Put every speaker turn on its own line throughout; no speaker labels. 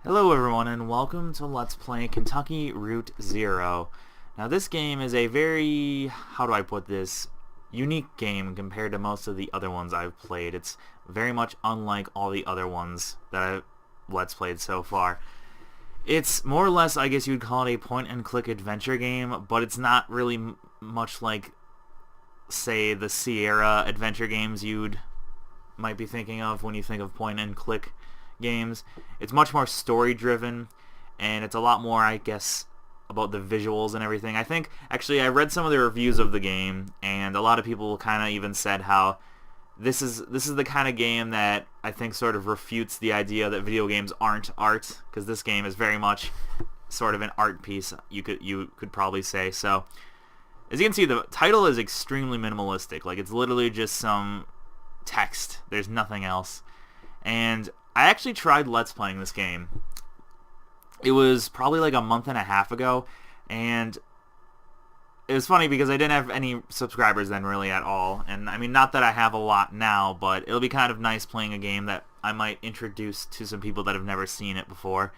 Hello everyone and welcome to Let's Play Kentucky Route Zero. Now this game is a very, how do I put this, unique game compared to most of the other ones I've played. It's very much unlike all the other ones that I've Let's played so far. It's more or less, I guess you'd call it a point-and-click adventure game, but it's not really much like, say, the Sierra adventure games you'd might be thinking of when you think of point-and-click games. It's much more story driven, and it's a lot more, I guess, about the visuals and everything. I think actually I read some of the reviews of the game, and a lot of people kind of even said how this is the kind of game that I think sort of refutes the idea that video games aren't art, because this game is very much sort of an art piece, you could probably say. So as you can see, the title is extremely minimalistic. Like, it's literally just some text. There's nothing else. And I actually tried Let's Playing this game. It was probably like a month and a half ago, and it was funny because I didn't have any subscribers then really at all. And I mean, not that I have a lot now, but it'll be kind of nice playing a game that I might introduce to some people that have never seen it before.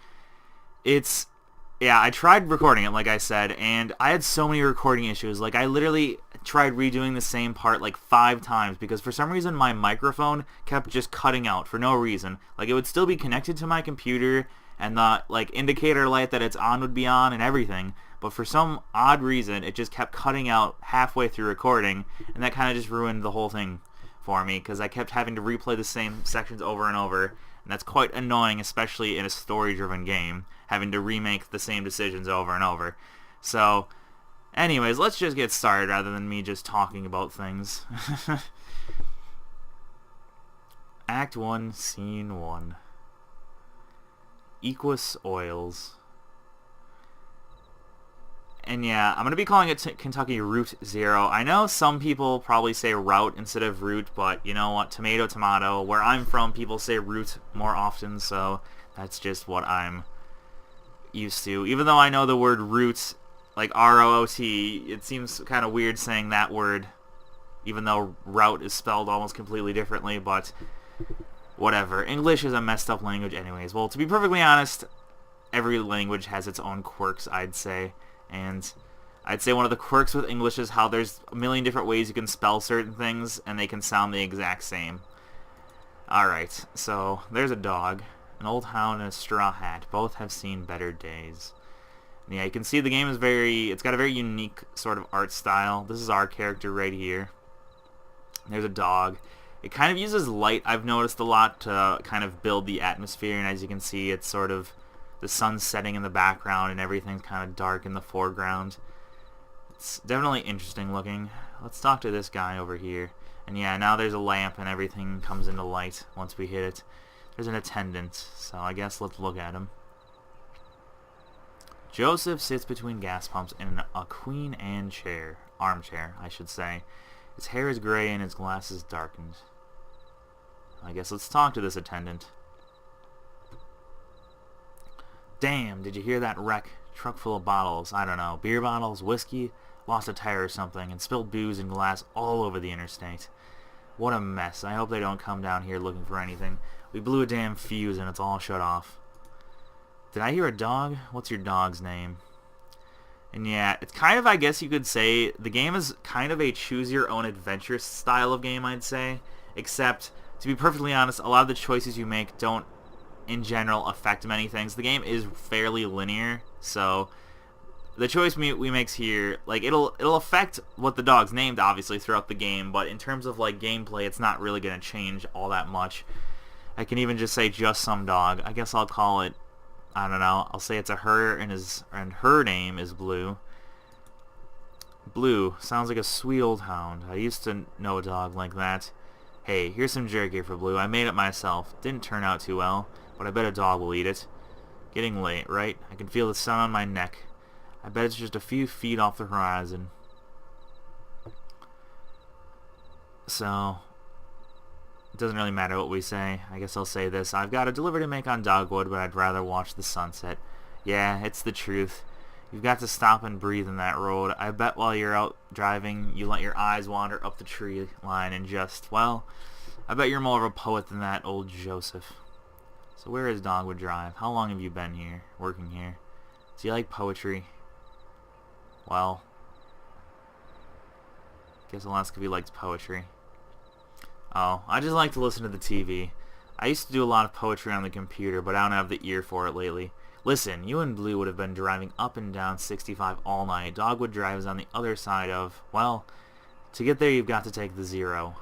Yeah, I tried recording it, like I said, and I had so many recording issues. Like, I literally tried redoing the same part like 5 times because for some reason my microphone kept just cutting out for no reason. Like, it would still be connected to my computer, and the like indicator light that it's on would be on and everything, but for some odd reason it just kept cutting out halfway through recording, and that kind of just ruined the whole thing for me because I kept having to replay the same sections over and over. And that's quite annoying, especially in a story-driven game, having to remake the same decisions over and over. So, anyways, let's just get started rather than me just talking about things. Act 1, Scene 1. Equus Oils. And yeah, I'm going to be calling it Kentucky Route Zero. I know some people probably say route instead of route, but you know what, tomato, tomato. Where I'm from, people say route more often, so that's just what I'm used to. Even though I know the word route, like R-O-O-T, it seems kind of weird saying that word, even though route is spelled almost completely differently, but whatever. English is a messed up language anyways. Well, to be perfectly honest, every language has its own quirks, I'd say. And I'd say one of the quirks with English is how there's a million different ways you can spell certain things, and they can sound the exact same. Alright, so there's a dog, an old hound, and a straw hat. Both have seen better days. And yeah, you can see the game is it's got a very unique sort of art style. This is our character right here. There's a dog. It kind of uses light, I've noticed a lot, to kind of build the atmosphere, and as you can see, it's sort of the sun's setting in the background and everything's kind of dark in the foreground. It's definitely interesting looking. Let's talk to this guy over here. And yeah, now there's a lamp and everything comes into light once we hit it. There's an attendant, so I guess let's look at him. Joseph sits between gas pumps in a Queen Anne chair. Armchair, I should say. His hair is gray and his glasses darkened. I guess let's talk to this attendant. Damn, did you hear that wreck? Truck full of bottles, I don't know, beer bottles, whiskey, lost a tire or something, and spilled booze and glass all over the interstate. What a mess. I hope they don't come down here looking for anything. We blew a damn fuse and it's all shut off. Did I hear a dog? What's your dog's name? And yeah, it's kind of, I guess you could say, the game is kind of a choose-your-own-adventure style of game, I'd say. Except, to be perfectly honest, a lot of the choices you make don't in general affect many things. The game is fairly linear, so the choice we makes here, like, it'll affect what the dog's named obviously throughout the game, but in terms of like gameplay, it's not really going to change all that much. I can even just say just some dog. I guess I'll call it, I don't know, I'll say it's a her, and her name is Blue. Blue sounds like a sweet old hound. I used to know a dog like that. Hey, here's some jerky for Blue. I made it myself. Didn't turn out too well, but I bet a dog will eat it. Getting late, right? I can feel the sun on my neck. I bet it's just a few feet off the horizon. So, it doesn't really matter what we say. I guess I'll say this. I've got a delivery to make on Dogwood, but I'd rather watch the sunset. Yeah, it's the truth. You've got to stop and breathe in that road. I bet while you're out driving, you let your eyes wander up the tree line and just, well, I bet you're more of a poet than that, old Joseph. So where is Dogwood Drive? How long have you been here, working here? Do you like poetry? Well, guess I'll ask if he likes poetry. Oh, I just like to listen to the TV. I used to do a lot of poetry on the computer, but I don't have the ear for it lately. Listen, you and Blue would have been driving up and down 65 all night. Dogwood Drive is on the other side of, well, to get there you've got to take the 0.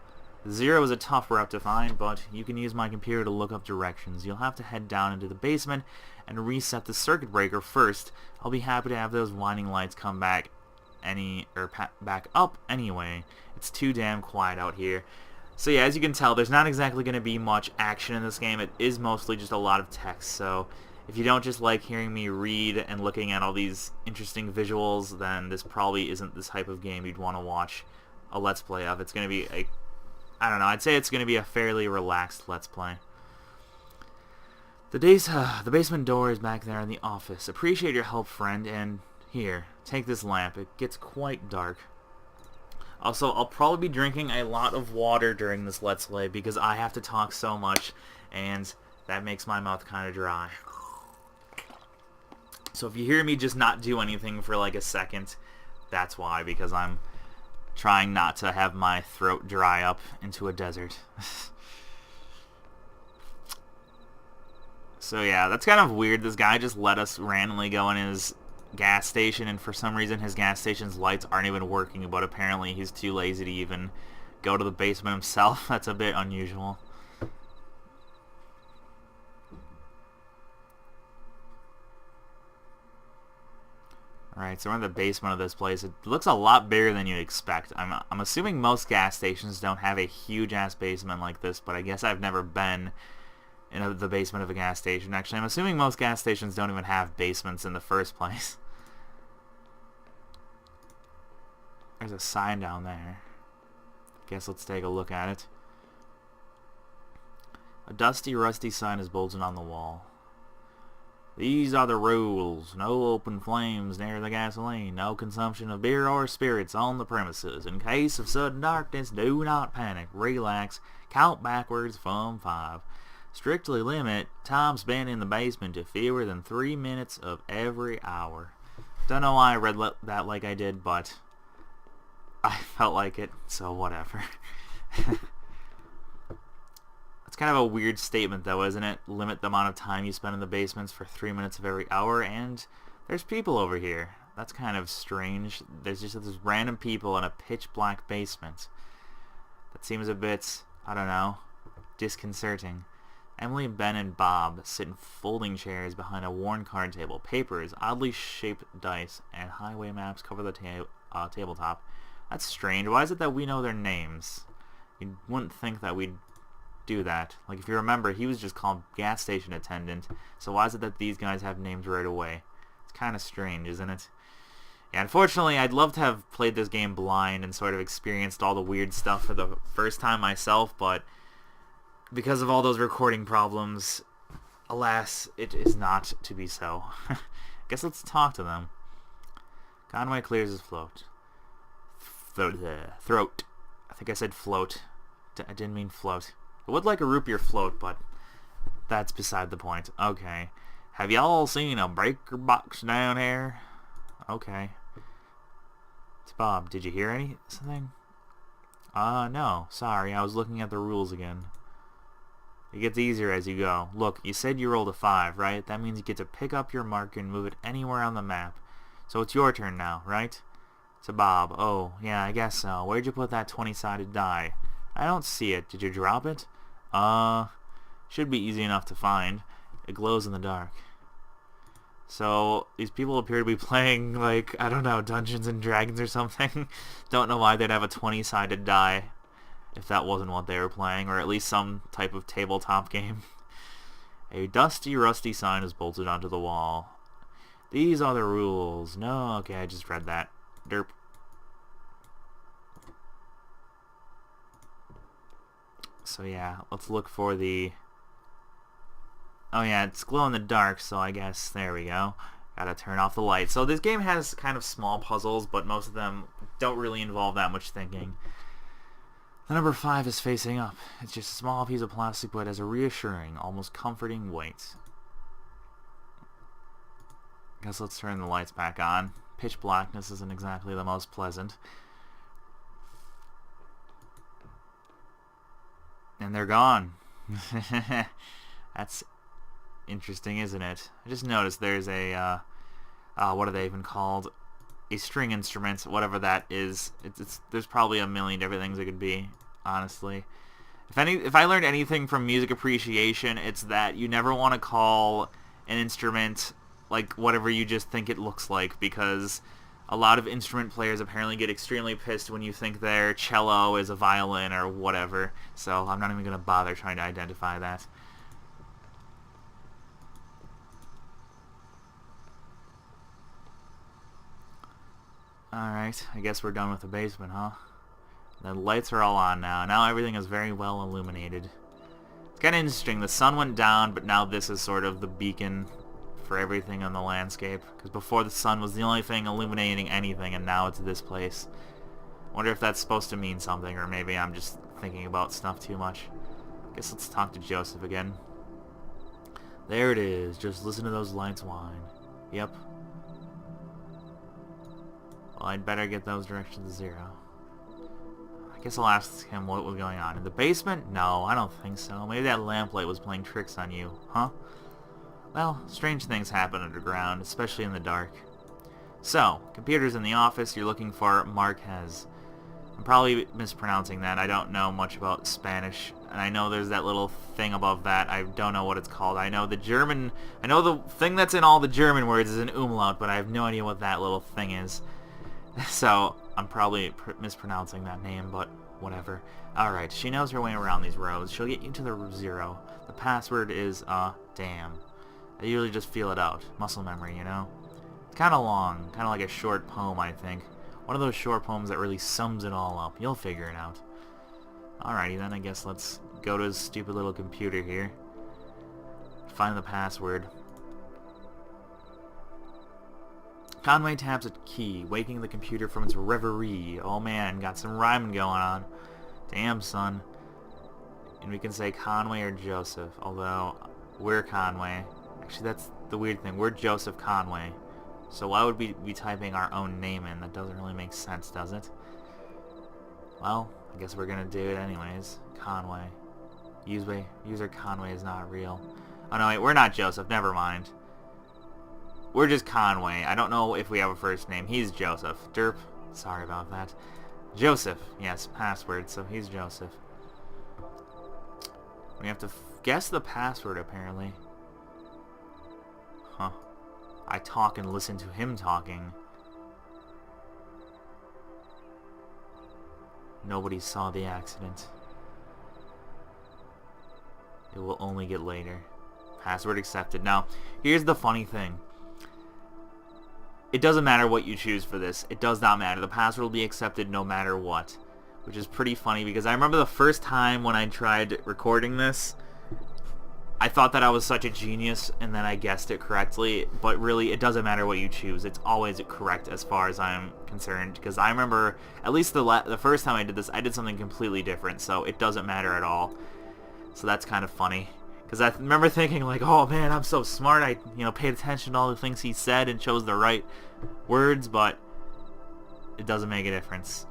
The 0 is a tough route to find, but you can use my computer to look up directions. You'll have to head down into the basement and reset the circuit breaker first. I'll be happy to have those winding lights come back back up anyway. It's too damn quiet out here. So yeah, as you can tell, there's not exactly going to be much action in this game. It is mostly just a lot of text, so if you don't just like hearing me read and looking at all these interesting visuals, then this probably isn't the type of game you'd want to watch a Let's Play of. It's going to be a, I don't know, I'd say it's going to be a fairly relaxed Let's Play. The basement door is back there in the office. Appreciate your help, friend, and here, take this lamp. It gets quite dark. Also, I'll probably be drinking a lot of water during this Let's Play because I have to talk so much, and that makes my mouth kind of dry. So if you hear me just not do anything for like a second, that's why, because I'm trying not to have my throat dry up into a desert. So yeah, that's kind of weird. This guy just let us randomly go in his gas station, and for some reason his gas station's lights aren't even working, but apparently he's too lazy to even go to the basement himself. That's a bit unusual. Alright, so we're in the basement of this place. It looks a lot bigger than you'd expect. I'm assuming most gas stations don't have a huge-ass basement like this, but I guess I've never been in the basement of a gas station. Actually, I'm assuming most gas stations don't even have basements in the first place. There's a sign down there. Guess let's take a look at it. A dusty, rusty sign is bolted on the wall. These are the rules. No open flames near the gasoline. No consumption of beer or spirits on the premises. In case of sudden darkness, do not panic. Relax. Count backwards from 5. Strictly limit time spent in the basement to fewer than 3 minutes of every hour. Don't know why I read that like I did, but I felt like it, so whatever. It's kind of a weird statement though, isn't it? Limit the amount of time you spend in the basements for 3 minutes of every hour, and there's people over here. That's kind of strange. There's just this random people in a pitch black basement. That seems a bit, I don't know, disconcerting. Emily, Ben, and Bob sit in folding chairs behind a worn card table. Papers, oddly shaped dice, and highway maps cover the tabletop. That's strange. Why is it that we know their names? You wouldn't think that we'd do that. Like, if you remember, he was just called gas station attendant, so why is it that these guys have names right away? It's kind of strange, isn't it? Yeah, unfortunately, I'd love to have played this game blind and sort of experienced all the weird stuff for the first time myself, but because of all those recording problems, alas, it is not to be so. Guess let's talk to them. Conway clears his throat. I think I said float. I didn't mean float. I would like a root beer float, but that's beside the point. Okay. Have y'all seen a breaker box down here? Okay. It's Bob. Did you hear anything? No. Sorry. I was looking at the rules again. It gets easier as you go. Look, you said you rolled a 5, right? That means you get to pick up your marker and move it anywhere on the map. So it's your turn now, right? To Bob. Oh, yeah, I guess so. Where'd you put that 20-sided die? I don't see it. Did you drop it? Should be easy enough to find. It glows in the dark. So, these people appear to be playing, like, I don't know, Dungeons and Dragons or something. Don't know why they'd have a 20-sided die if that wasn't what they were playing, or at least some type of tabletop game. A dusty, rusty sign is bolted onto the wall. These are the rules. No, okay, I just read that. Derp. So yeah, let's look for the... Oh yeah, it's glow in the dark, so I guess, there we go. Gotta turn off the light. So this game has kind of small puzzles, but most of them don't really involve that much thinking. The number 5 is facing up. It's just a small piece of plastic, but has a reassuring, almost comforting weight. Guess let's turn the lights back on. Pitch blackness isn't exactly the most pleasant. And they're gone. That's interesting, isn't it? I just noticed there's a, what are they even called? A string instrument, whatever that is. There's probably a million different things it could be, honestly. If I learned anything from music appreciation, it's that you never want to call an instrument like whatever you just think it looks like, because a lot of instrument players apparently get extremely pissed when you think their cello is a violin or whatever. So I'm not even going to bother trying to identify that. Alright, I guess we're done with the basement, huh? The lights are all on now. Now everything is very well illuminated. It's kind of interesting. The sun went down, but now this is sort of the beacon for everything on the landscape. Because before the sun was the only thing illuminating anything, and now it's this place. I wonder if that's supposed to mean something, or maybe I'm just thinking about stuff too much. Guess let's talk to Joseph again. There it is. Just listen to those lights whine. Yep. Well, I'd better get those directions to 0. I guess I'll ask him what was going on. In the basement? No, I don't think so. Maybe that lamplight was playing tricks on you, huh? Well, strange things happen underground, especially in the dark. So, computers in the office, you're looking for Marquez. I'm probably mispronouncing that. I don't know much about Spanish, and I know there's that little thing above that. I don't know what it's called. I know the thing that's in all the German words is an umlaut, but I have no idea what that little thing is. So, I'm probably mispronouncing that name, but whatever. Alright, she knows her way around these rows. She'll get you to the 0. The password is, damn. I usually just feel it out. Muscle memory, you know? It's kind of long. Kind of like a short poem, I think. One of those short poems that really sums it all up. You'll figure it out. Alrighty then, I guess let's go to his stupid little computer here. Find the password. Conway taps a key, waking the computer from its reverie. Oh man, got some rhyming going on. Damn, son. And we can say Conway or Joseph, although we're Conway. Actually, that's the weird thing. We're Joseph Conway. So why would we be typing our own name in? That doesn't really make sense, does it? Well, I guess we're gonna do it anyways. Conway. User Conway is not real. Oh no, wait, we're not Joseph. Never mind. We're just Conway. I don't know if we have a first name. He's Joseph. Derp. Sorry about that. Joseph. Yes, password. So he's Joseph. We have to guess the password, apparently. Huh. I talk and listen to him talking. Nobody saw the accident. It will only get later. Password accepted. Now, here's the funny thing. It doesn't matter what you choose for this. It does not matter. The password will be accepted no matter what. Which is pretty funny because I remember the first time when I tried recording this, I thought that I was such a genius and then I guessed it correctly, but really it doesn't matter what you choose. It's always correct as far as I'm concerned, because I remember, at least the first time I did this, I did something completely different, so it doesn't matter at all. So that's kind of funny. Because I remember thinking like, oh man, I'm so smart, I paid attention to all the things he said and chose the right words, but it doesn't make a difference.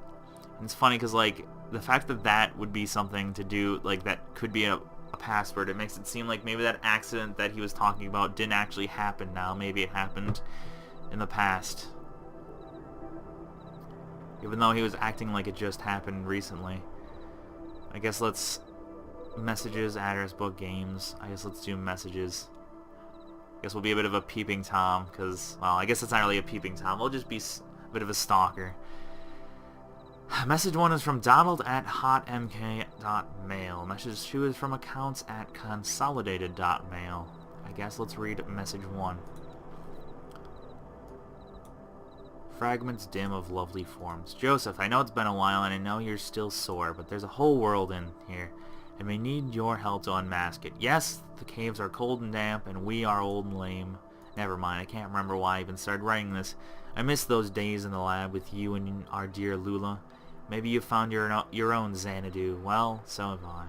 And it's funny because like, the fact that that would be something to do, like that could be a password, it makes it seem like maybe that accident that he was talking about didn't actually happen now. Maybe it happened in the past. Even though he was acting like it just happened recently. I guess let's... Messages, address book, games. I guess let's do messages. I guess we'll be a bit of a peeping Tom, because, well, I guess it's not really a peeping Tom. We'll just be a bit of a stalker. Message 1 is from Donald at hotmk.mail. Message 2 is from accounts at consolidated.mail. I guess let's read message 1. Fragments dim of lovely forms. Joseph, I know it's been a while and I know you're still sore, but there's a whole world in here. And we need your help to unmask it. Yes, the caves are cold and damp, and we are old and lame. Never mind, I can't remember why I even started writing this. I miss those days in the lab with you and our dear Lula. Maybe you found your own Xanadu. Well, so have I.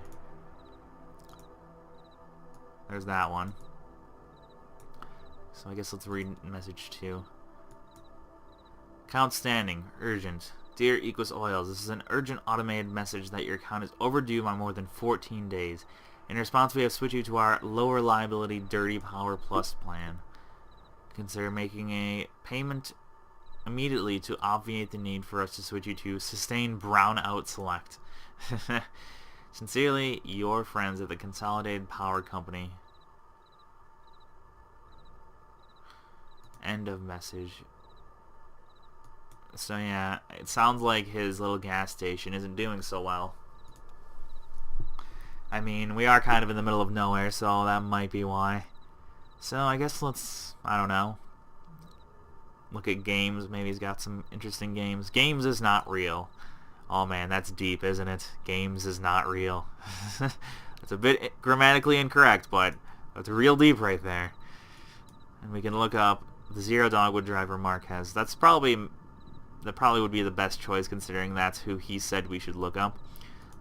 There's that one. So I guess let's read message 2. Account standing. Urgent. Dear Equus Oils, this is an urgent automated message that your account is overdue by more than 14 days. In response, we have switched you to our lower liability Dirty Power Plus plan. Consider making a payment immediately to obviate the need for us to switch you to Sustain Brownout Select. Sincerely, your friends at the Consolidated Power Company. End of message. So yeah, it sounds like his little gas station isn't doing so well. I mean, we are kind of in the middle of nowhere, so that might be why. So I guess let's, I don't know, look at games. Maybe he's got some interesting games. Games is not real. Oh man, that's deep, isn't it? Games is not real. That's a bit grammatically incorrect, but that's real deep right there. And we can look up the Zero Dogwood Driver Marquez. That probably would be the best choice, considering that's who he said we should look up.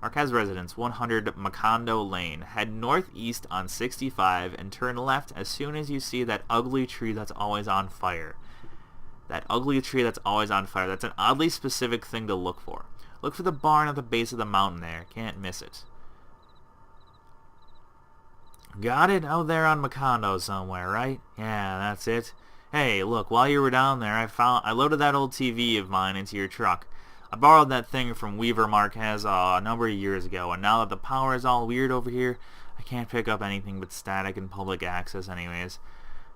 Marquez residence, 100 Macondo Lane. Head northeast on 65 and turn left as soon as you see that ugly tree that's always on fire. That ugly tree that's always on fire. That's an oddly specific thing to look for. Look for the barn at the base of the mountain there. Can't miss it. Got it? Out there on Macondo somewhere, right? Yeah, that's it. Hey, look, while you were down there, I loaded that old TV of mine into your truck. I borrowed that thing from Weaver Marquez a number of years ago, and now that the power is all weird over here, I can't pick up anything but static and public access anyways.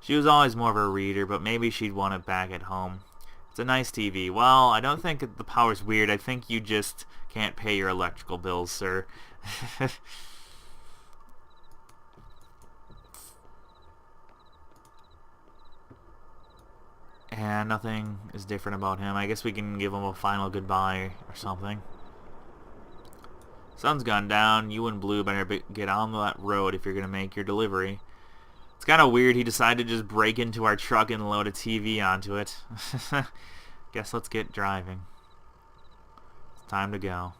She was always more of a reader, but maybe she'd want it back at home. It's a nice TV. Well, I don't think the power's weird. I think you just can't pay your electrical bills, sir. And nothing is different about him. I guess we can give him a final goodbye or something. Sun's gone down. You and Blue better get on that road if you're going to make your delivery. It's kind of weird he decided to just break into our truck and load a TV onto it. Guess let's get driving. It's time to go.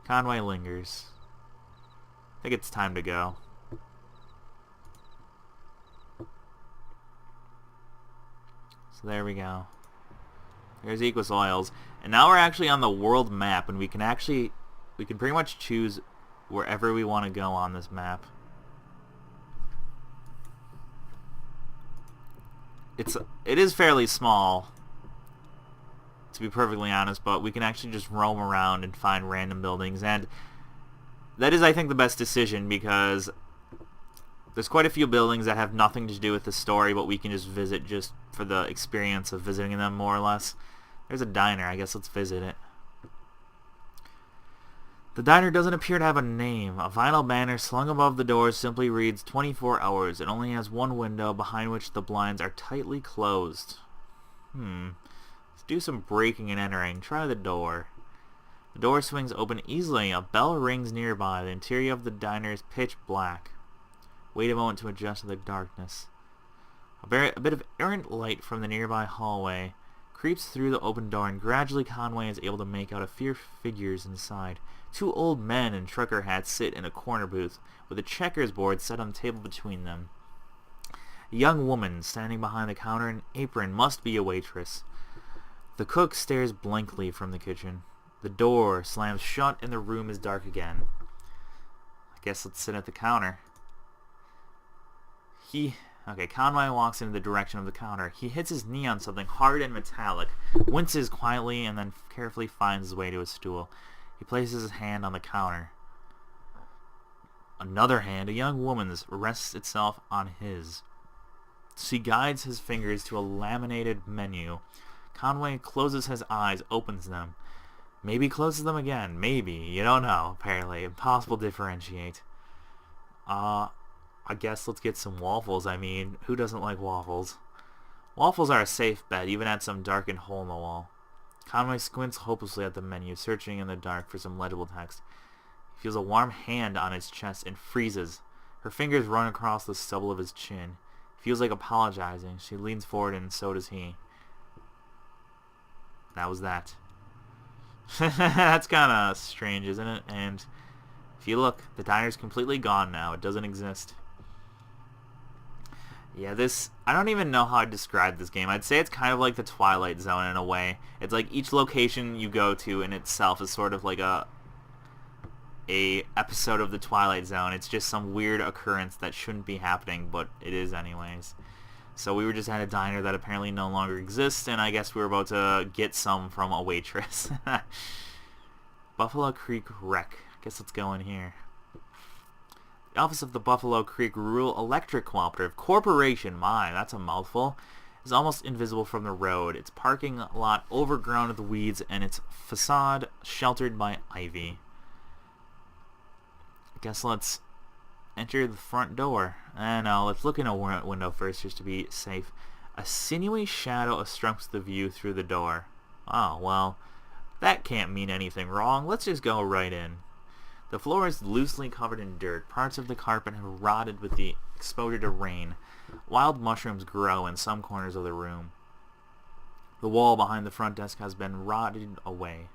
Conway lingers. I think it's time to go. So there we go. There's Equus Oils. And now we're actually on the world map, and we can pretty much choose wherever we want to go on this map. It is fairly small, to be perfectly honest, but we can actually just roam around and find random buildings, and that is, I think, the best decision, because there's quite a few buildings that have nothing to do with the story, but we can just visit just for the experience of visiting them, more or less. There's a diner. I guess let's visit it. The diner doesn't appear to have a name. A vinyl banner slung above the door simply reads 24 hours. It only has one window behind which the blinds are tightly closed. Let's do some breaking and entering. Try the door. The door swings open easily. A bell rings nearby. The interior of the diner is pitch black. Wait a moment to adjust to the darkness. A bit of errant light from the nearby hallway creeps through the open door, and gradually Conway is able to make out a few figures inside. Two old men in trucker hats sit in a corner booth, with a checkers board set on the table between them. A young woman standing behind the counter in an apron must be a waitress. The cook stares blankly from the kitchen. The door slams shut and the room is dark again. I guess let's sit at the counter. Conway walks in the direction of the counter. He hits his knee on something hard and metallic, winces quietly, and then carefully finds his way to a stool. He places his hand on the counter. Another hand, a young woman's, rests itself on his. She guides his fingers to a laminated menu. Conway closes his eyes, opens them. Maybe closes them again. Maybe. You don't know, apparently. Impossible to differentiate. I guess let's get some waffles. I mean, who doesn't like waffles? Waffles are a safe bet, even at some darkened hole in the wall. Conway squints hopelessly at the menu, searching in the dark for some legible text. He feels a warm hand on his chest and freezes. Her fingers run across the stubble of his chin. He feels like apologizing. She leans forward, and so does he. That was that. That's kind of strange, isn't it? And if you look, the diner's completely gone now. It doesn't exist. Yeah, I don't even know how I'd describe this game. I'd say it's kind of like the Twilight Zone in a way. It's like each location you go to in itself is sort of like a episode of the Twilight Zone. It's just some weird occurrence that shouldn't be happening, but it is anyways. So we were just at a diner that apparently no longer exists, and I guess we were about to get some from a waitress. Buffalo Creek Rec. Guess let's go in here. The office of the Buffalo Creek Rural Electric Cooperative Corporation, my, that's a mouthful, is almost invisible from the road. Its parking lot overgrown with weeds and its facade sheltered by ivy. I guess let's enter the front door. No, let's look in a window first just to be safe. A sinewy shadow obstructs the view through the door. Oh, well, that can't mean anything wrong. Let's just go right in. The floor is loosely covered in dirt. Parts of the carpet have rotted with the exposure to rain. Wild mushrooms grow in some corners of the room. The wall behind the front desk has been rotted away.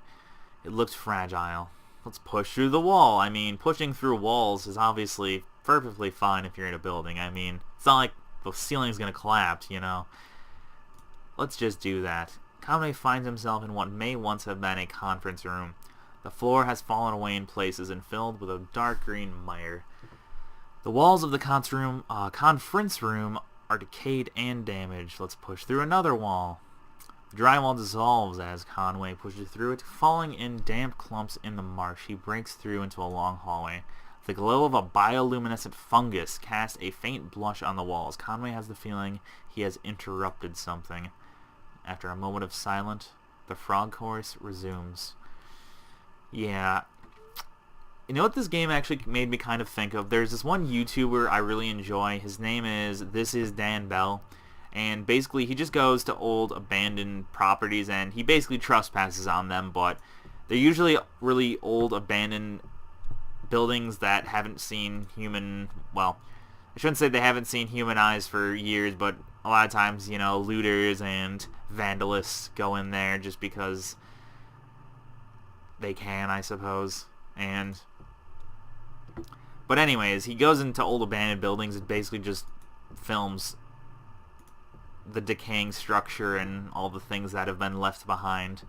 It looks fragile. Let's push through the wall. I mean, pushing through walls is obviously perfectly fine if you're in a building. I mean, it's not like the ceiling's going to collapse, you know. Let's just do that. Conway finds himself in what may once have been a conference room. The floor has fallen away in places and filled with a dark green mire. The walls of the conference room are decayed and damaged. Let's push through another wall. The drywall dissolves as Conway pushes through it, falling in damp clumps in the marsh. He breaks through into a long hallway. The glow of a bioluminescent fungus casts a faint blush on the walls. Conway has the feeling he has interrupted something. After a moment of silence, the frog chorus resumes. Yeah. You know what this game actually made me kind of think of? There's this one YouTuber I really enjoy. His name is This Is Dan Bell. And basically he just goes to old abandoned properties and he basically trespasses on them, but they're usually really old abandoned buildings that haven't seen well, I shouldn't say they haven't seen human eyes for years, but a lot of times, you know, looters and vandalists go in there just because they can, I suppose. But anyways, he goes into old abandoned buildings and basically just films the decaying structure and all the things that have been left behind.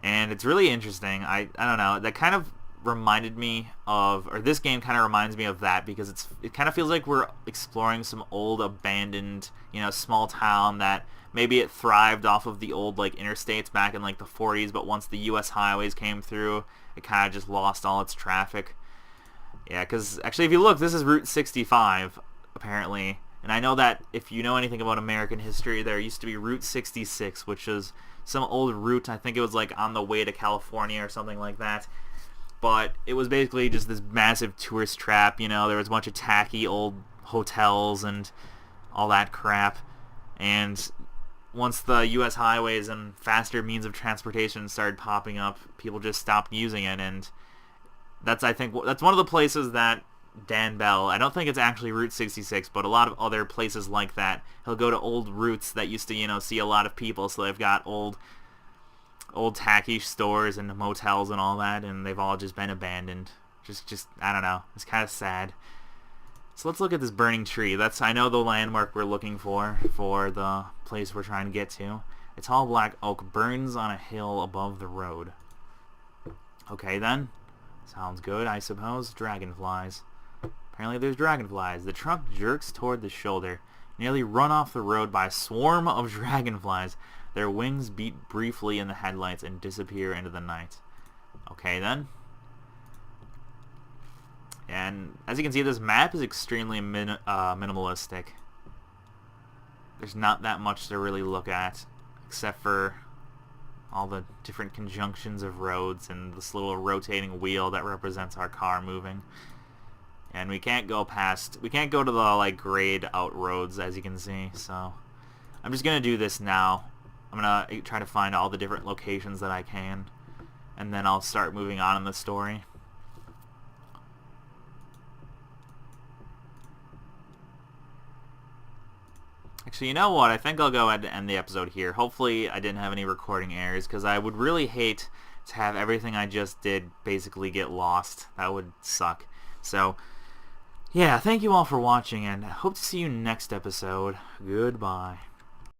And it's really interesting. I don't know, that kind of reminded me of, or this game kind of reminds me of that, because it kind of feels like we're exploring some old abandoned, you know, small town that maybe it thrived off of the old like interstates back in like the 40s, but once the US highways came through, it kind of just lost all its traffic. Yeah, because actually if you look, this is Route 65 apparently, and I know that if you know anything about American history, there used to be Route 66, which is some old route. I think it was like on the way to California or something like that. But it was basically just this massive tourist trap, you know. There was a bunch of tacky old hotels and all that crap. And once the U.S. highways and faster means of transportation started popping up, people just stopped using it. And I think that's one of the places that Dan Bell, I don't think it's actually Route 66, but a lot of other places like that, he'll go to old routes that used to, you know, see a lot of people. So they've got old tacky stores and motels and all that, and they've all just been abandoned. Just I don't know. It's kind of sad. So let's look at this burning tree. That's, I know, the landmark we're looking for the place we're trying to get to. A tall black oak burns on a hill above the road. Okay then. Sounds good, I suppose. Dragonflies. Apparently there's dragonflies. The truck jerks toward the shoulder, nearly run off the road by a swarm of dragonflies. Their wings beat briefly in the headlights and disappear into the night. Okay then. And as you can see, this map is extremely minimalistic. There's not that much to really look at, except for all the different conjunctions of roads and this little rotating wheel that represents our car moving. And we can't go to the like grayed out roads, as you can see. So I'm just gonna do this now. I'm gonna try to find all the different locations that I can, and then I'll start moving on in the story. Actually, you know what? I think I'll go ahead and end the episode here. Hopefully I didn't have any recording errors, because I would really hate to have everything I just did basically get lost. That would suck. So, yeah, thank you all for watching, and hope to see you next episode. Goodbye.